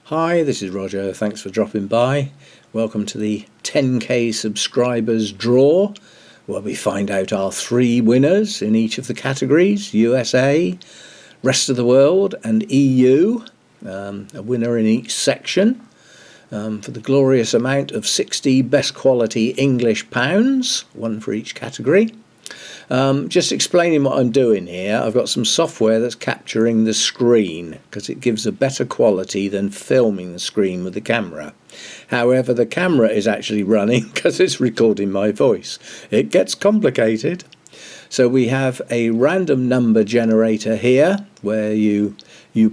Hi, this is Roger. Thanks for dropping by. Welcome to the 10k subscribers draw, where we find out our 3 winners in each of the categories: USA, rest of the world and EU. A winner in each section for the glorious amount of 60 best quality English pounds, one for each category. Just explaining what I'm doing here, I've got some software that's capturing the screen because it gives a better quality than filming the screen with the camera. However, the camera is actually running because it's recording my voice. It gets complicated. So we have a random number generator here where you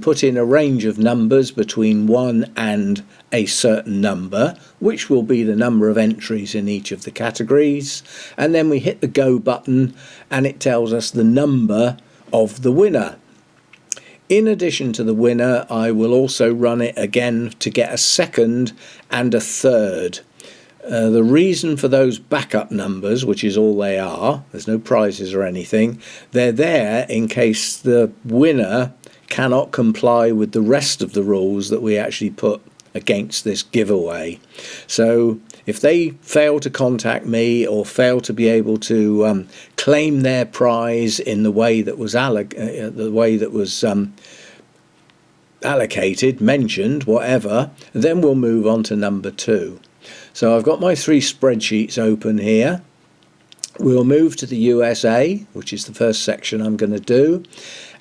put in a range of numbers between 1 and a certain number, which will be the number of entries in each of the categories, and then we hit the go button and it tells us the number of the winner. In addition to the winner, I will also run it again to get a second and a third. The reason for those backup numbers, which is all they are, there's no prizes or anything, they're there in case the winner cannot comply with the rest of the rules that we actually put against this giveaway. So if they fail to contact me or fail to be able to claim their prize in the way that was allocated, mentioned, whatever, then we'll move on to number 2. So I've got my 3 spreadsheets open here. We'll move to the USA, which is the first section I'm going to do,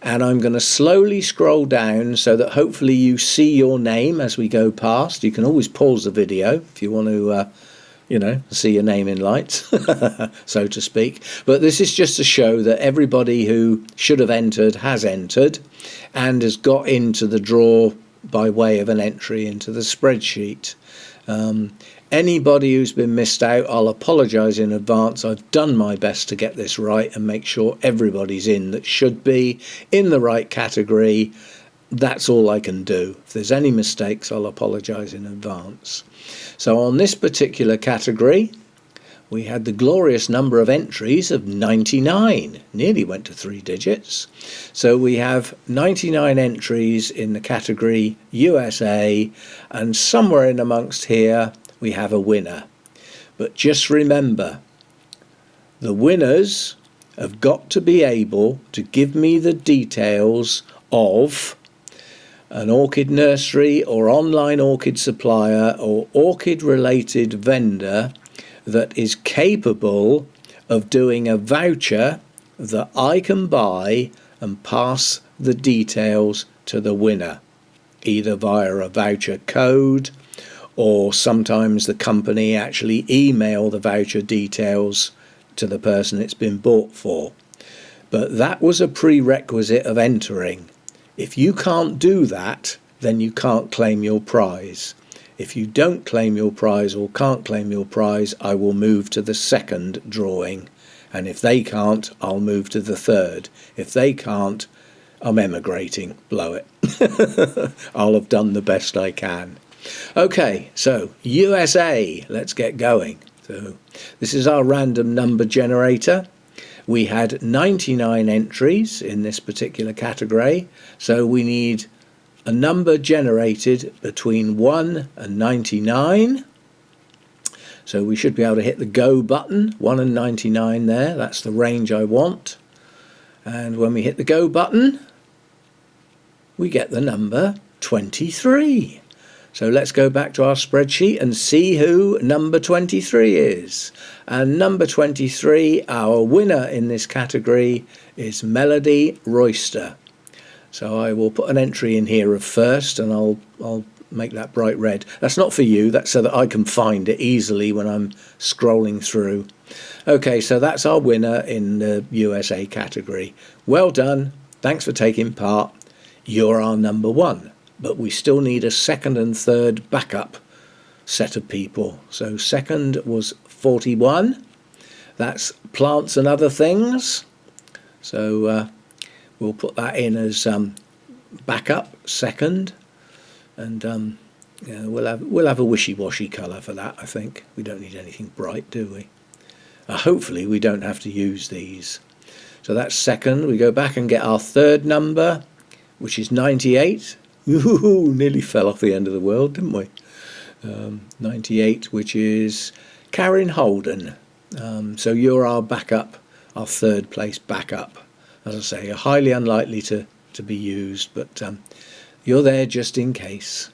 and I'm going to slowly scroll down so that hopefully you see your name as we go past. You can always pause the video if you want to see your name in lights, so to speak. But this is just to show that everybody who should have entered has entered and has got into the draw by way of an entry into the spreadsheet. Anybody who's been missed out, I'll apologise in advance. I've done my best to get this right and make sure everybody's in that should be in the right category. That's all I can do. If there's any mistakes, I'll apologise in advance. So on this particular category, we had the glorious number of entries of 99. Nearly went to 3 digits. So we have 99 entries in the category USA, and somewhere in amongst here we have a winner. But just remember, the winners have got to be able to give me the details of an orchid nursery or online orchid supplier or orchid related vendor that is capable of doing a voucher that I can buy and pass the details to the winner, either via a voucher code, or sometimes the company actually email the voucher details to the person it's been bought for. But that was a prerequisite of entering. If you can't do that, then you can't claim your prize. If you don't claim your prize or can't claim your prize, I will move to the second drawing. And if they can't, I'll move to the third. If they can't, I'm emigrating. Blow it. I'll have done the best I can. Okay, so USA, let's get going. So this is our random number generator. We had 99 entries in this particular category, so we need a number generated between 1 and 99. So we should be able to hit the go button, 1 and 99 there, that's the range I want. And when we hit the go button, we get the number 23. So let's go back to our spreadsheet and see who number 23 is. And number 23, our winner in this category, is Melody Royster. So I will put an entry in here of first, and I'll make that bright red. That's not for you, that's so that I can find it easily when I'm scrolling through. Okay, so that's our winner in the USA category. Well done, thanks for taking part. You're our number 1. But we still need a second and third backup set of people. So second was 41. That's plants and other things. So we'll put that in as backup second, and we'll have a wishy-washy colour for that. I think we don't need anything bright, do we? Hopefully we don't have to use these. So that's second. We go back and get our third number, which is 98. Ooh, nearly fell off the end of the world, didn't we? 98, which is Karen Holden. So you're our backup, our third place backup. As I say, you're highly unlikely to be used, but you're there just in case.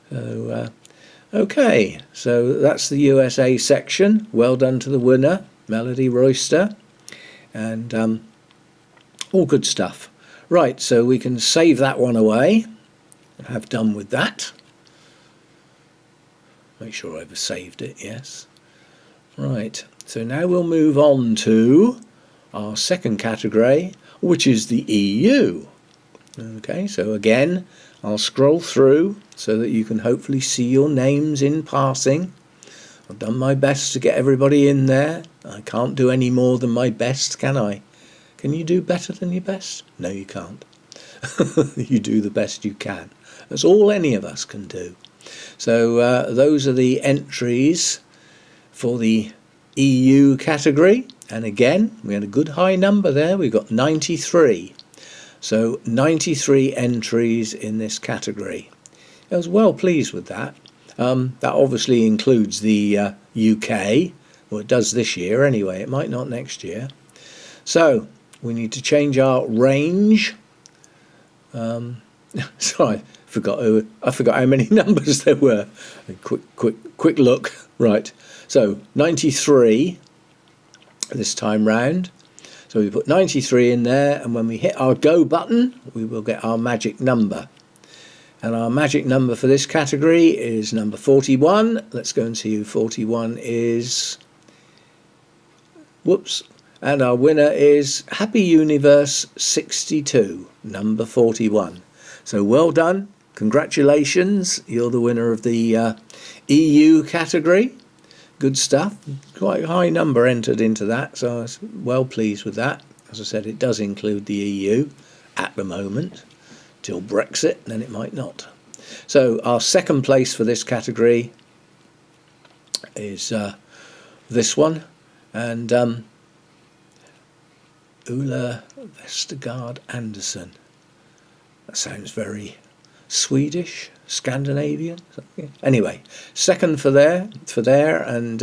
So, okay, so that's the USA section. Well done to the winner, Melody Royster, and all good stuff. Right, so we can save that one away. Have done with that. Make sure I've saved it, yes. Right, so now we'll move on to our second category, which is the EU. Okay, so again, I'll scroll through so that you can hopefully see your names in passing. I've done my best to get everybody in there. I can't do any more than my best, can I? Can you do better than your best? No, you can't. You do the best you can. That's all any of us can do. So those are the entries for the EU category. And again, we had a good high number there. We've got 93. So 93 entries in this category. I was well pleased with that. That obviously includes the UK. Well, it does this year anyway. It might not next year. So we need to change our range. Sorry, I forgot how many numbers there were. A quick look. Right. So 93 this time round. So we put 93 in there, and when we hit our go button, we will get our magic number. And our magic number for this category is number 41. Let's go and see who 41 is. Whoops. And our winner is Happy Universe 62, number 41. So well done. Congratulations. You're the winner of the EU category. Good stuff. Quite a high number entered into that, so I was well pleased with that. As I said, it does include the EU at the moment, till Brexit, then it might not. So our second place for this category is this one, and Ulla Vestergaard Andersson. That sounds very Swedish, Scandinavian. Anyway, second for there, and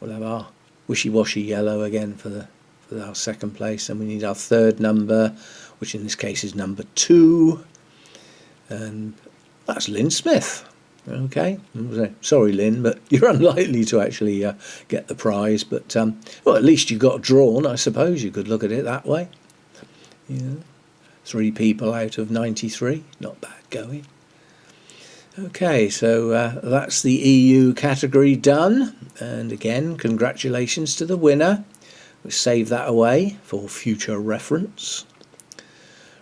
we'll have our wishy-washy yellow again for our second place, and we need our third number, which in this case is number 2, and that's Lynn Smith. Okay, sorry Lynn, but you're unlikely to actually get the prize, but well, at least you got drawn, I suppose you could look at it that way. Yeah. 3 people out of 93, not bad going. Okay, so that's the EU category done, and again, congratulations to the winner. We'll save that away for future reference.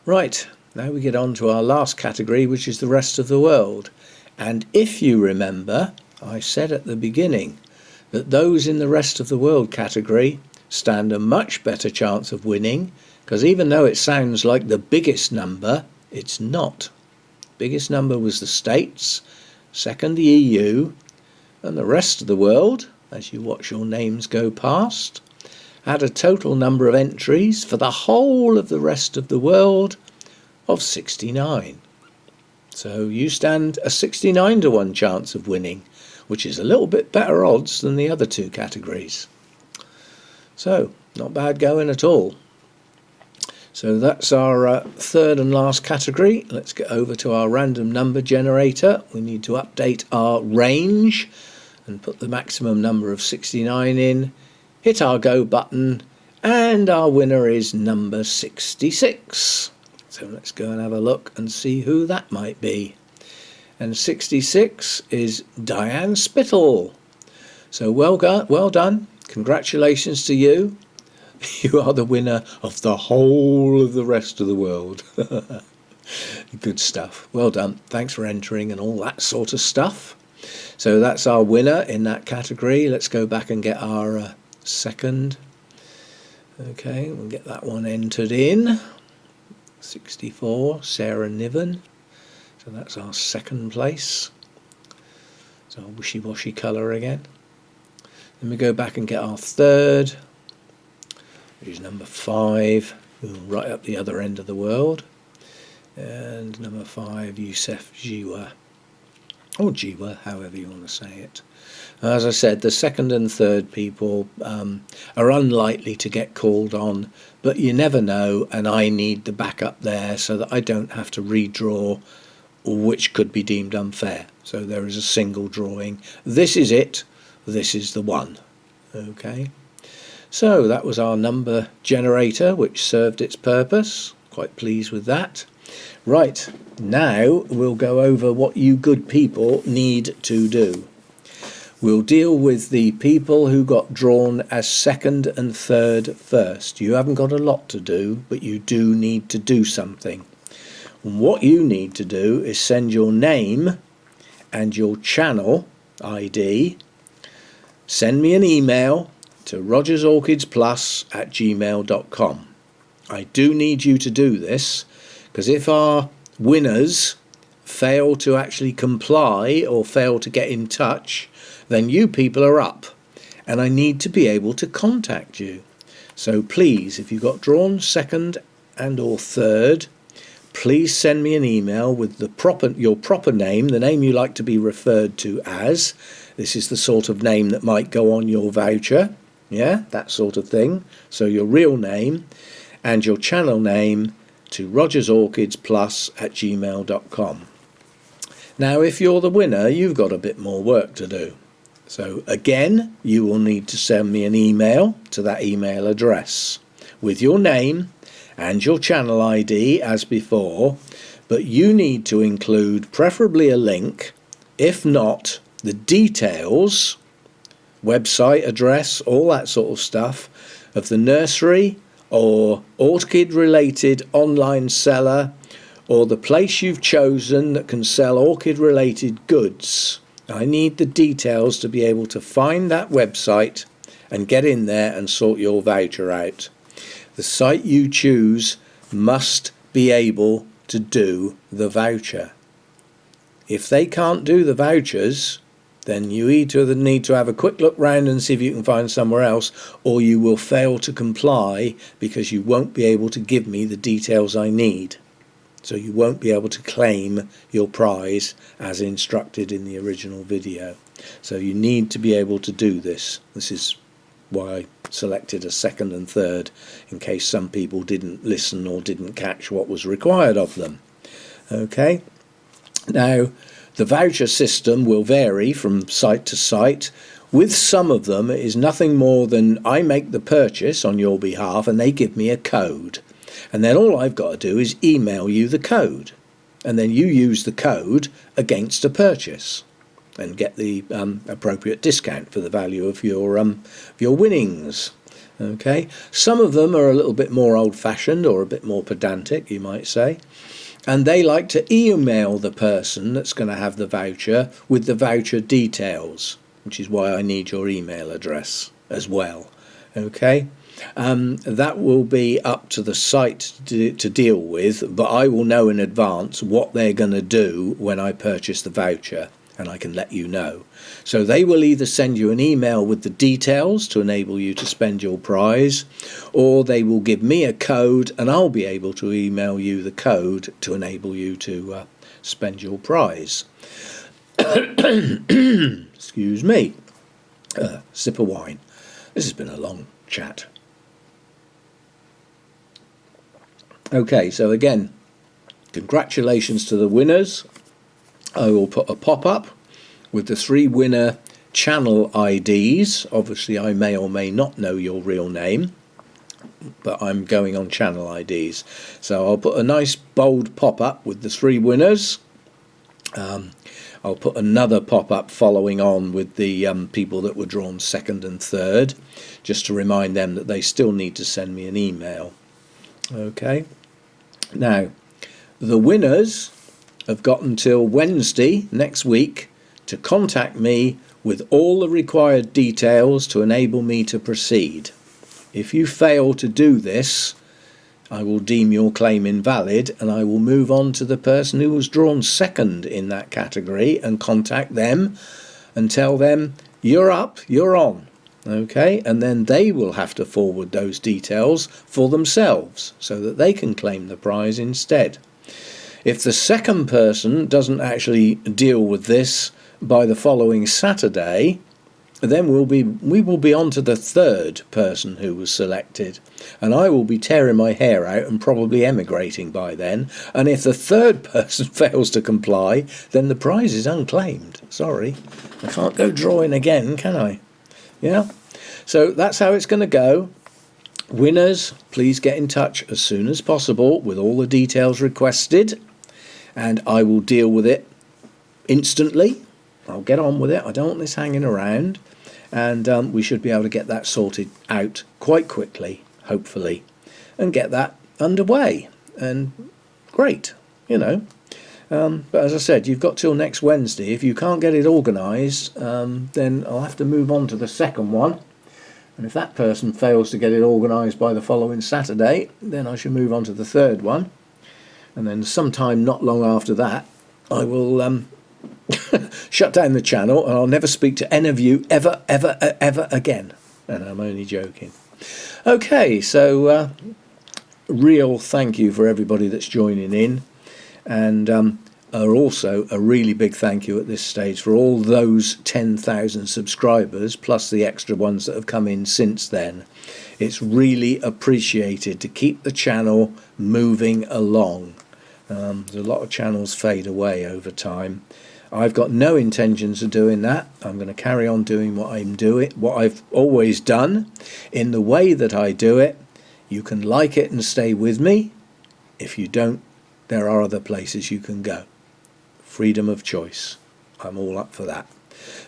Right, now we get on to our last category, which is the rest of the world. And if you remember, I said at the beginning that those in the rest of the world category stand a much better chance of winning, because even though it sounds like the biggest number, it's not. Biggest number was the States, second the EU, and the rest of the world, as you watch your names go past, had a total number of entries for the whole of the rest of the world of 69. So you stand a 69 to 1 chance of winning, which is a little bit better odds than the other 2 categories. So, not bad going at all. So that's our third and last category. Let's get over to our random number generator. We need to update our range and put the maximum number of 69 in. Hit our go button, and our winner is number 66. So let's go and have a look and see who that might be. And 66 is Diane Spittle. So well done. Congratulations to you. You are the winner of the whole of the rest of the world. Good stuff. Well done. Thanks for entering and all that sort of stuff. So that's our winner in that category. Let's go back and get our second. Okay, we'll get that one entered in. 64, Sarah Niven. So that's our second place. So our wishy-washy colour again. Then we go back and get our third, which is number 5, right up the other end of the world. And number 5, Youssef Jiwa, or Jiwa, however you want to say it. As I said, the second and third people are unlikely to get called on, but you never know, and I need the backup there so that I don't have to redraw, which could be deemed unfair. So there is a single drawing. This is it. This is the one. Okay. So that was our number generator, which served its purpose. Quite pleased with that. Right, now we'll go over what you good people need to do. We'll deal with the people who got drawn as second and third first. You haven't got a lot to do, but you do need to do something. And what you need to do is send your name and your channel ID. Send me an email to rogersorchidsplus@gmail.com. I do need you to do this, because if our winners fail to actually comply or fail to get in touch, then you people are up, and I need to be able to contact you. So please, if you got drawn second and or third, please send me an email with your proper name, the name you like to be referred to as. This is the sort of name that might go on your voucher, yeah, that sort of thing. So your real name and your channel name to rogersorchidsplus@gmail.com. Now, if you're the winner, you've got a bit more work to do. So again, you will need to send me an email to that email address with your name and your channel ID as before, but you need to include preferably a link, if not the details, website address, all that sort of stuff, of the nursery or orchid related online seller or the place you've chosen that can sell orchid related goods. I need the details to be able to find that website and get in there and sort your voucher out. The site you choose must be able to do the voucher. If they can't do the vouchers, then you either need to have a quick look round and see if you can find somewhere else, or you will fail to comply because you won't be able to give me the details I need. So you won't be able to claim your prize as instructed in the original video. So you need to be able to do this. This is why I selected a second and third, in case some people didn't listen or didn't catch what was required of them. Okay. Now, the voucher system will vary from site to site. With some of them, it is nothing more than I make the purchase on your behalf and they give me a code. And then all I've got to do is email you the code. And then you use the code against a purchase and get the appropriate discount for the value of your winnings. Okay. Some of them are a little bit more old-fashioned or a bit more pedantic, you might say. And they like to email the person that's going to have the voucher with the voucher details, which is why I need your email address as well. Okay. That will be up to the site to deal with, but I will know in advance what they're going to do when I purchase the voucher, and I can let you know. So they will either send you an email with the details to enable you to spend your prize, or they will give me a code and I'll be able to email you the code to enable you to spend your prize. Excuse me. Sip of wine. This has been a long chat. Okay, so again, congratulations to the winners. I will put a pop-up with the 3 winner channel IDs. Obviously, I may or may not know your real name, but I'm going on channel IDs. So I'll put a nice bold pop-up with the 3 winners. I'll put another pop-up following on with the people that were drawn second and third, just to remind them that they still need to send me an email. Okay. Now, the winners have got until Wednesday next week to contact me with all the required details to enable me to proceed. If you fail to do this, I will deem your claim invalid and I will move on to the person who was drawn second in that category and contact them and tell them, you're up, you're on. Okay, and then they will have to forward those details for themselves so that they can claim the prize instead. If the second person doesn't actually deal with this by the following Saturday, then we will be on to the third person who was selected, and I will be tearing my hair out and probably emigrating by then. And if the third person fails to comply, then the prize is unclaimed. Sorry, I can't go drawing again, can I? Yeah, so that's how it's going to go. Winners, please get in touch as soon as possible with all the details requested, and I will deal with it instantly. I'll get on with it. I don't want this hanging around, and we should be able to get that sorted out quite quickly, hopefully, and get that underway. And great, you know. But as I said, you've got till next Wednesday. If you can't get it organised, then I'll have to move on to the second one. And if that person fails to get it organised by the following Saturday, then I should move on to the third one. And then sometime not long after that, I will shut down the channel, and I'll never speak to any of you ever again. And I'm only joking. Okay, so real thank you for everybody that's joining in, and also a really big thank you at this stage for all those 10,000 subscribers plus the extra ones that have come in since then. It's really appreciated to keep the channel moving along. There's a lot of channels fade away over time. I've got no intentions of doing that. I'm going to carry on doing what I've always done, in the way that I do it. You can like it and stay with me. If you don't, there are other places you can go. Freedom of choice. I'm all up for that.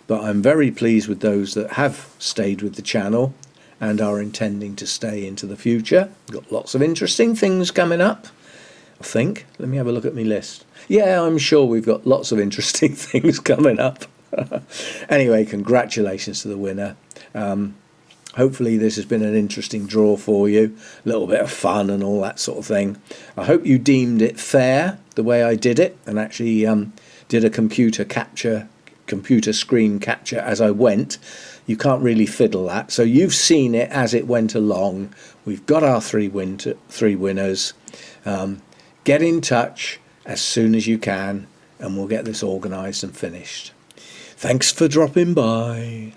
But I'm very pleased with those that have stayed with the channel and are intending to stay into the future. Got lots of interesting things coming up, I think. Let me have a look at my list. Yeah, I'm sure we've got lots of interesting things coming up. Anyway, congratulations to the winner. Hopefully this has been an interesting draw for you. A little bit of fun and all that sort of thing. I hope you deemed it fair the way I did it, and actually did a computer screen capture as I went. You can't really fiddle that. So you've seen it as it went along. We've got our three winners. Get in touch as soon as you can, and we'll get this organised and finished. Thanks for dropping by.